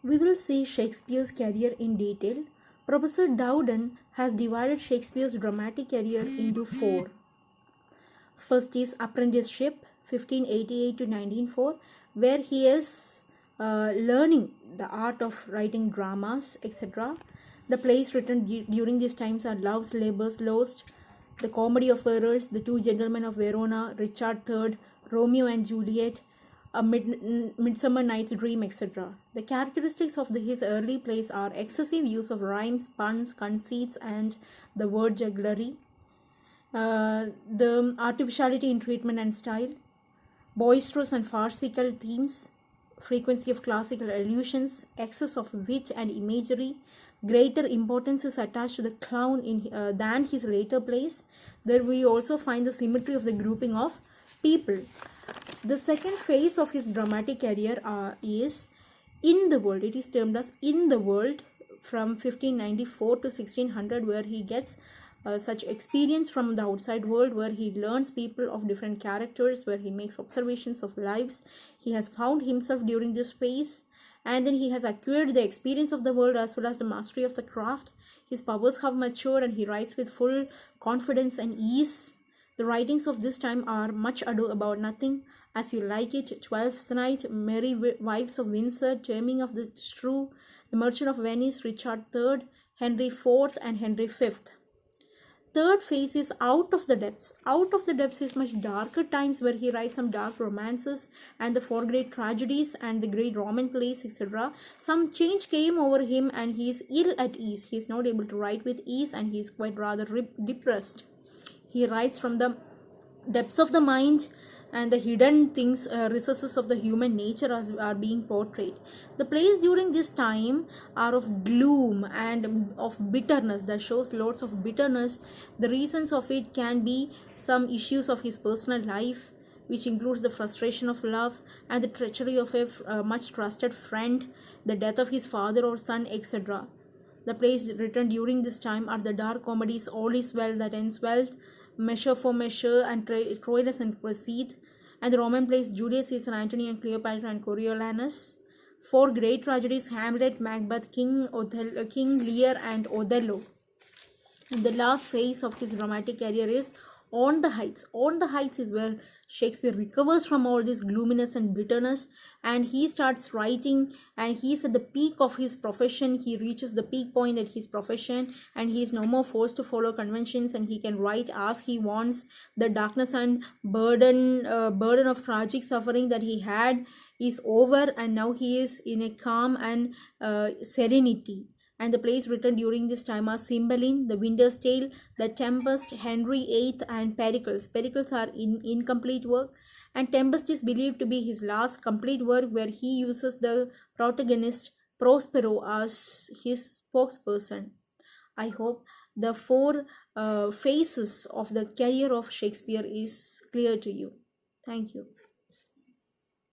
We will see Shakespeare's career in detail. Professor Dowden has divided Shakespeare's dramatic career into four. First is apprenticeship, 1588 to 1904, where he is learning the art of writing dramas, etc. The plays written during these times are Love's Labour's Lost, The Comedy of Errors, The Two Gentlemen of Verona, Richard III, Romeo and Juliet, A Midsummer Night's Dream, etc. The characteristics of his early plays are excessive use of rhymes, puns, conceits, and the word jugglery, the artificiality in treatment and style, boisterous and farcical themes, frequency of classical allusions, excess of wit and imagery, greater importance is attached to the clown than his later plays. There we also find the symmetry of the grouping of people. The second phase of his dramatic career is In the World. It is termed as In the World from 1594 to 1600, where he gets such experience from the outside world, where he learns people of different characters, where he makes observations of lives. He has found himself during this phase, and then he has acquired the experience of the world as well as the mastery of the craft. His powers have matured and he writes with full confidence and ease. The writings of this time are Much Ado About Nothing, As You Like It, Twelfth Night, Merry Wives of Windsor, Taming of the Shrew, The Merchant of Venice, Richard III, Henry IV, and Henry V. Third phase is Out of the Depths. Out of the Depths is much darker times, where he writes some dark romances and the four great tragedies and the great Roman plays, etc. Some change came over him and he is ill at ease. He is not able to write with ease and he is quite rather depressed. He writes from the depths of the mind, and the hidden things, recesses of the human nature are being portrayed. The plays during this time are of gloom and of bitterness, that shows lots of bitterness. The reasons of it can be some issues of his personal life, which includes the frustration of love and the treachery of a much trusted friend, the death of his father or son, etc. The plays written during this time are the dark comedies All Is Well That Ends Well, Measure for Measure, and Troilus and Cressida, and the Roman plays Julius Caesar, Antony and Cleopatra, and Coriolanus. Four great tragedies Hamlet, Macbeth, King Lear, and Othello. The last phase of his dramatic career is On the Heights. On the Heights is where Shakespeare recovers from all this gloominess and bitterness, and he starts writing, and he is at the peak of his profession. He reaches the peak point at his profession, and he is no more forced to follow conventions, and he can write as he wants. The darkness and burden of tragic suffering that he had is over, and now he is in a calm and serenity. And the plays written during this time are Cymbeline, The Winter's Tale, The Tempest, Henry VIII, and Pericles. Pericles are incomplete work, and Tempest is believed to be his last complete work, where he uses the protagonist Prospero as his spokesperson. I hope the four phases of the career of Shakespeare is clear to you. Thank you.